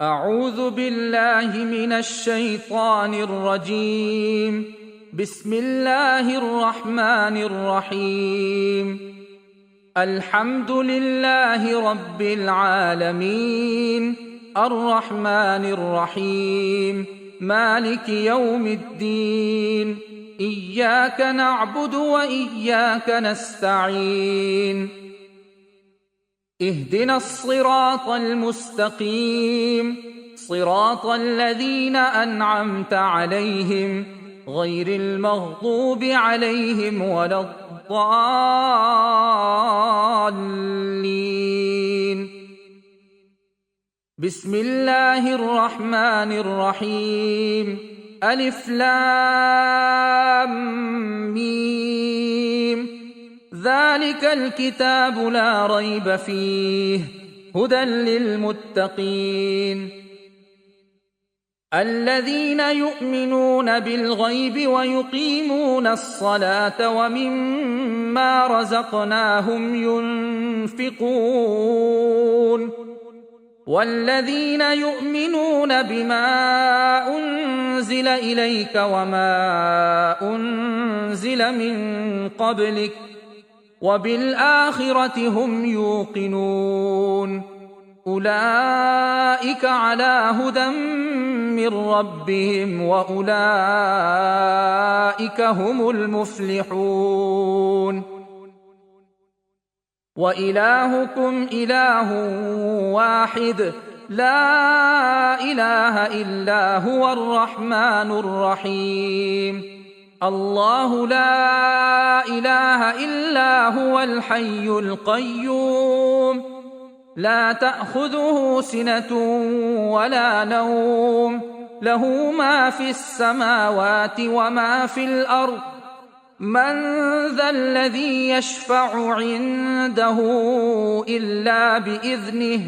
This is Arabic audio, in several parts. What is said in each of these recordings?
أعوذ بالله من الشيطان الرجيم. بسم الله الرحمن الرحيم. الحمد لله رب العالمين، الرحمن الرحيم، مالك يوم الدين. إياك نعبد وإياك نستعين. اهدنا الصراط المستقيم، صراط الذين أنعمت عليهم غير المغضوب عليهم ولا الضالين. بسم الله الرحمن الرحيم. ألف لام ميم. ذلك الكتاب لا ريب فيه هدى للمتقين الذين يؤمنون بالغيب ويقيمون الصلاة ومما رزقناهم ينفقون والذين يؤمنون بما أنزل إليك وما أنزل من قبلك وبالآخرة هم يوقنون. أولئك على هدى من ربهم وأولئك هم المفلحون. وإلهكم إله واحد لا إله إلا هو الرحمن الرحيم. الله لا إله إلا هو الحي القيوم، لا تأخذه سنة ولا نوم، له ما في السماوات وما في الأرض. من ذا الذي يشفع عنده إلا بإذنه،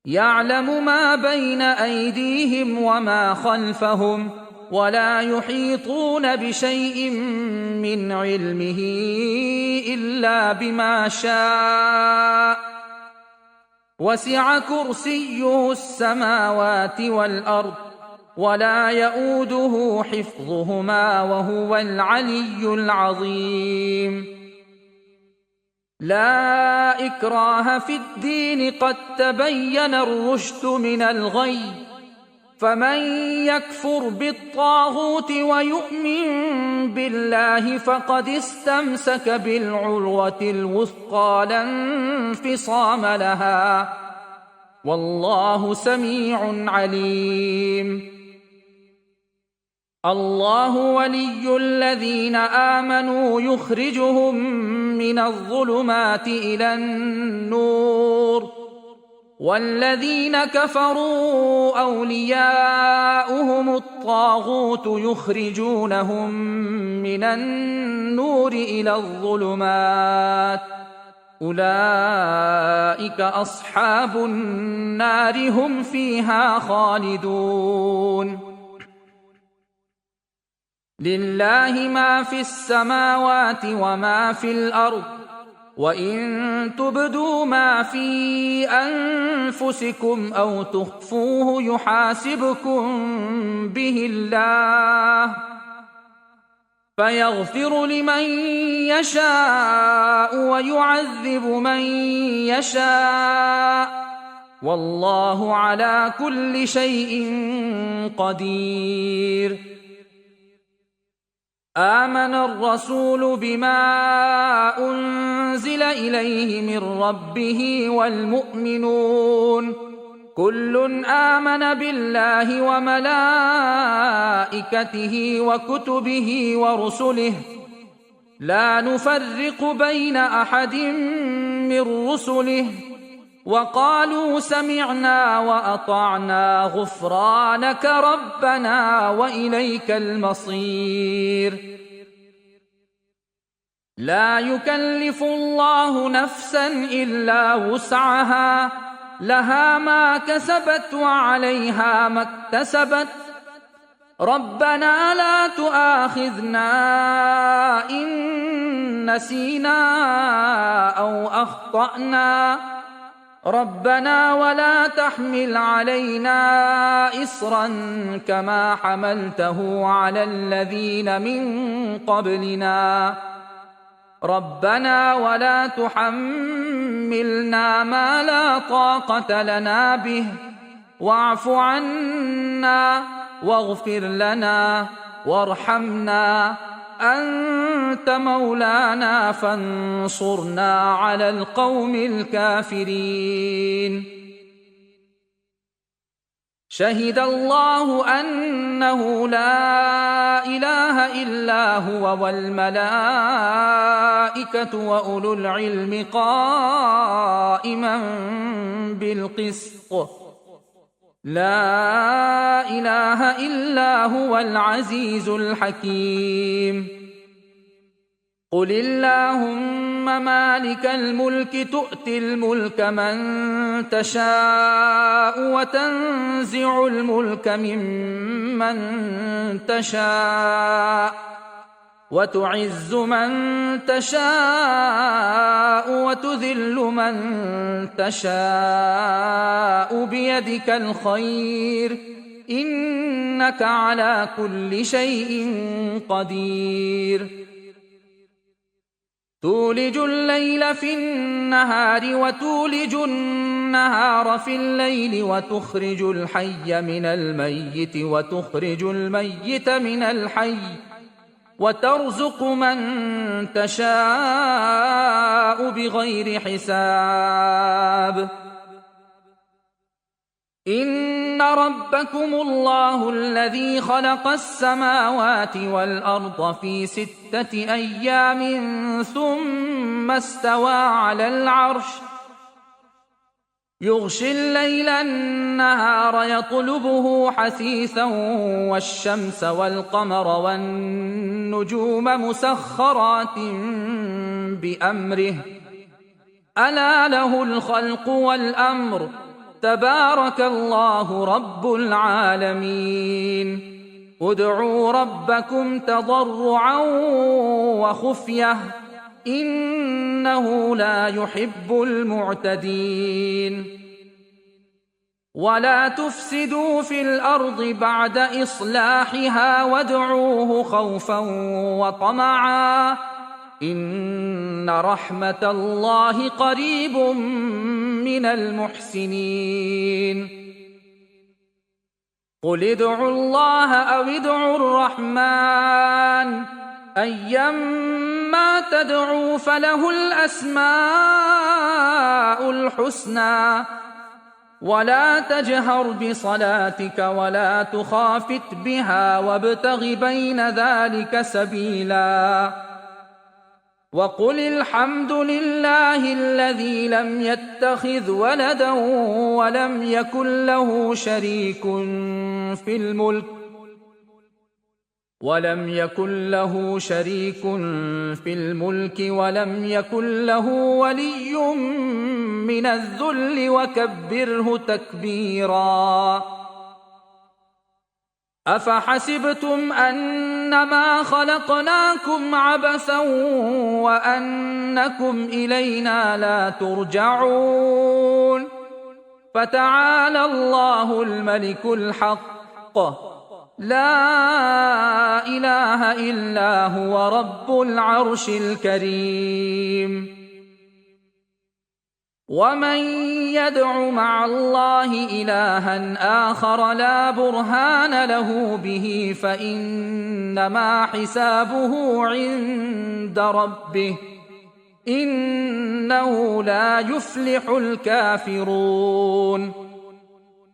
يعلم ما بين أيديهم وما خلفهم ولا يحيطون بشيء من علمه إلا بما شاء. وسع كرسيه السماوات والأرض ولا يؤوده حفظهما وهو العلي العظيم. لا إكراه في الدين، قد تبين الرشد من الغي. فمن يكفر بالطاغوت ويؤمن بالله فقد استمسك بالعروة الوثقى لا انفصام لها، والله سميع عليم. الله ولي الذين آمنوا يخرجهم من الظلمات إلى النور، والذين كفروا أولياؤهم الطاغوت يخرجونهم من النور إلى الظلمات. أولئك أصحاب النار هم فيها خالدون. لله ما في السماوات وما في الأرض، وإن تبدوا ما في أنفسكم أو تخفوه يحاسبكم به الله، فيغفر لمن يشاء ويعذب من يشاء، والله على كل شيء قدير. آمن الرسول بما أنزل إليه من ربه والمؤمنون كل آمن بالله وملائكته وكتبه ورسله لا نفرق بين أحد من رسله، وقالوا سمعنا وأطعنا غفرانك ربنا وإليك المصير. لا يكلف الله نفسا إلا وسعها، لها ما كسبت وعليها ما اكتسبت. ربنا لا تؤاخذنا إن نسينا أو أخطأنا، ربنا ولا تحمل علينا إصرا كما حملته على الذين من قبلنا ربنا ولا تحملنا ما لا طاقة لنا به واعف عنا واغفر لنا وارحمنا أنت مولانا فانصرنا على القوم الكافرين. شهد الله أنه لا إله إلا هو والملائكة وأولو العلم قائما بالقسط لا إله إلا هو العزيز الحكيم. قل اللهم مالك الملك تؤتي الملك من تشاء وتنزع الملك ممن تشاء وتعز من تشاء وتذل من تشاء بيدك الخير إنك على كل شيء قدير. تولج الليل في النهار وتولج النهار في الليل وتخرج الحي من الميت وتخرج الميت من الحي وترزق من تشاء بغير حساب. إن ربكم الله الذي خلق السماوات والأرض في 6 أيام ثم استوى على العرش يغشي الليل النهار يطلبه حثيثا والشمس والقمر والنجوم مسخرات بأمره ألا له الخلق والأمر تبارك الله رب العالمين. ادعوا ربكم تضرعا وخفية إنه لا يحب المعتدين. ولا تفسدوا في الأرض بعد إصلاحها وادعوه خوفا وطمعا إن رحمة الله قريب من المحسنين. قل ادعوا الله أو ادعوا الرحمن أيما تدعوا فله الأسماء الحسنى ولا تجهر بصلاتك ولا تخافت بها وابتغ بين ذلك سبيلا. وقل الحمد لله الذي لم يتخذ ولدا ولم يكن له شريك في الملك ولم يكن له ولي من الذل وكبره تكبيرا. أفحسبتم أنما خلقناكم عبثا وأنكم إلينا لا ترجعون فتعالى الله الملك الحق لا إله إلا هو رب العرش الكريم. ومن يدع مع الله إلها آخر لا برهان له به فإنما حسابه عند ربه إنه لا يفلح الكافرون.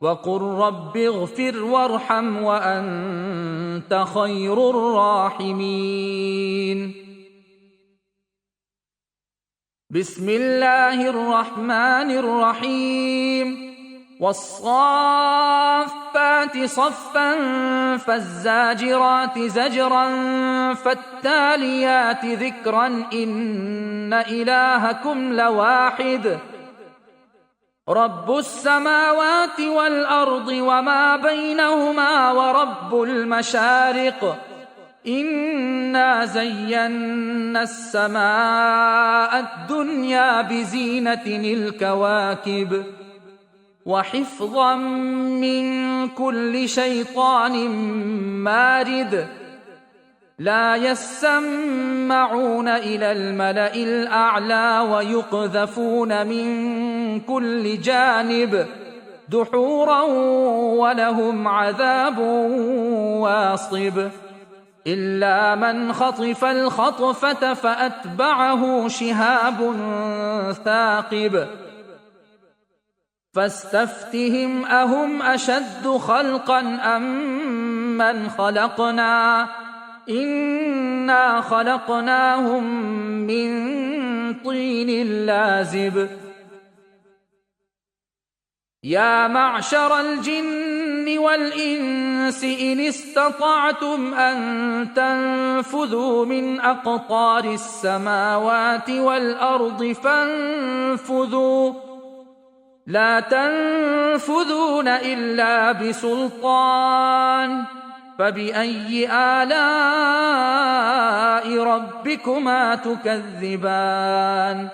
وقل رب اغفر وارحم وأنت خير الراحمين. بسم الله الرحمن الرحيم. والصافات صفا فالزاجرات زجرا فالتاليات ذكرا إن إلهكم لواحد رب السماوات والأرض وما بينهما ورب المشارق إنا زينا السماء الدنيا بزينة الكواكب وحفظا من كل شيطان مارد لا يسمعون إلى الملأ الأعلى ويقذفون من كل جانب دحورا ولهم عذاب واصب إلا من خطف الخطفة فأتبعه شهاب ثاقب فاستفتهم أهم أشد خلقا أم من خلقنا إنا خلقناهم من طين لازب يا معشر الجن والإنس إن استطعتم أن تنفذوا من أقطار السماوات والأرض فانفذوا لا تنفذون إلا بسلطان فبأي آلاء ربكما تكذبان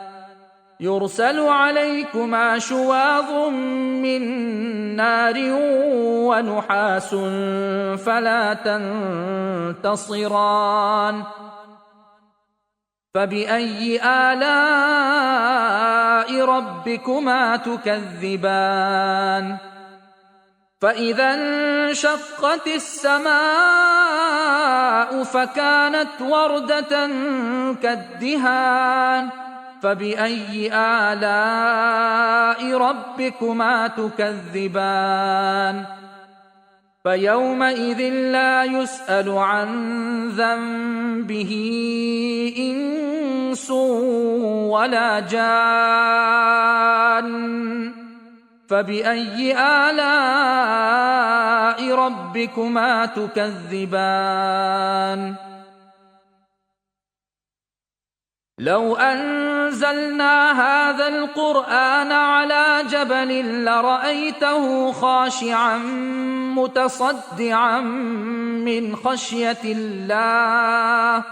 يرسل عليكما شواظ من نار ونحاس فلا تنتصران فبأي آلاء ربكما تكذبان فإذا انشقت السماء فكانت وردة كالدهان فبأي آلاء ربكما تكذبان فيومئذ لا يسأل عن ذنبه إنس ولا جان فبأي آلاء ربكما تكذبان لو أنزلنا هذا القرآن على جبل لرأيته خاشعا متصدعا من خشية الله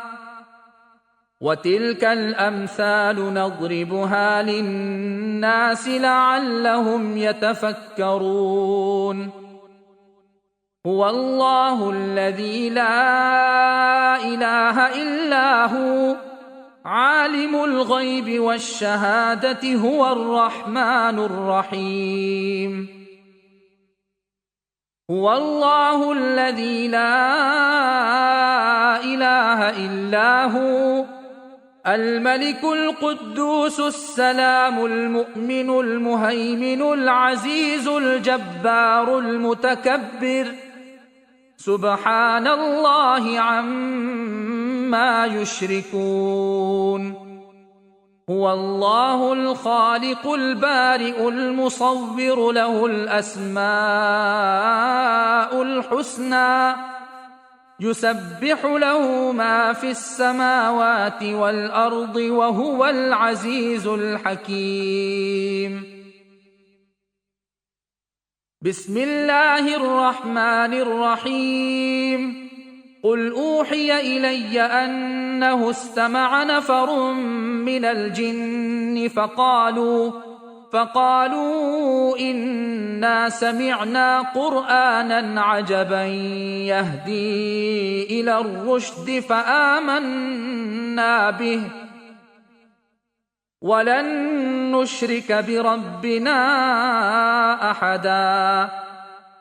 وتلك الأمثال نضربها للناس لعلهم يتفكرون هو الله الذي لا إله إلا هو عالم الغيب والشهادة هو الرحمن الرحيم هو الله الذي لا إله إلا هو الملك القدوس السلام المؤمن المهيمن العزيز الجبار المتكبر سبحان الله عما يشركون هو الله الخالق البارئ المصور له الأسماء الحسنى يسبح له ما في السماوات والأرض وهو العزيز الحكيم بسم الله الرحمن الرحيم قل أوحي إلي أنه استمع نفر من الجن فقالوا إنا سمعنا قرآنا عجبا يهدي إلى الرشد فآمنا به ولن نشرك بربنا أحدا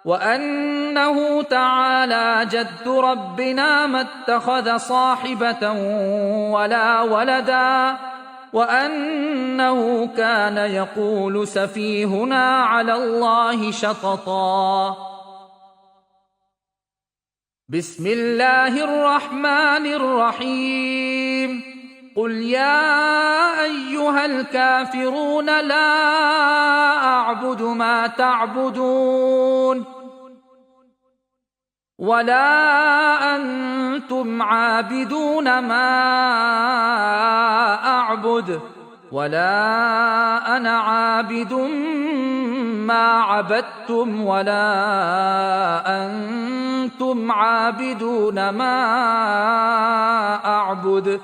وأنه تعالى جد ربنا ما اتخذ صاحبة ولا ولدا وأنه كان يقول سفيهنا على الله شططا بسم الله الرحمن الرحيم قل يا أيها الكافرون لا أعبد ما تعبدون ولا أنتم عابدون ما أعبد ولا أنا عابد ما عبدتم ولا أنتم أنتم عابدون ما أعبد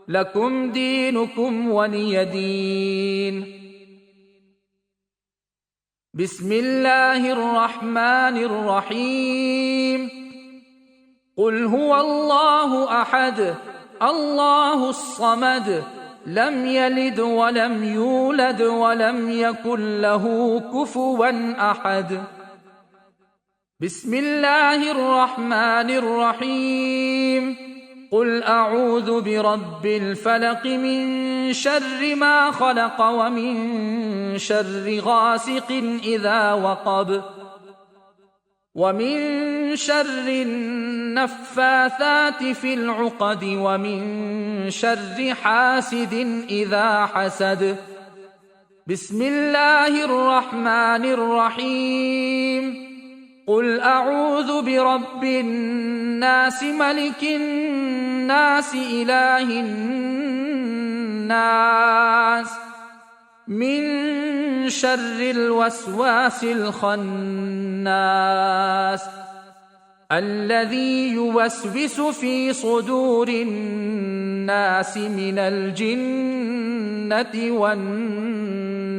لكم دينكم ولي دين. بسم الله الرحمن الرحيم. قل هو الله أحد الله الصمد لم يلد ولم يولد ولم يكن له كفوا أحد. بسم الله الرحمن الرحيم. قل أعوذ برب الفلق من شر ما خلق ومن شر غاسق إذا وقب ومن شر النفاثات في العقد ومن شر حاسد إذا حسد. بسم الله الرحمن الرحيم. قل أعوذ برب الناس ملك الناس إله الناس من شر الوسواس الخناس الذي يوسوس في صدور الناس من الجنة والناس.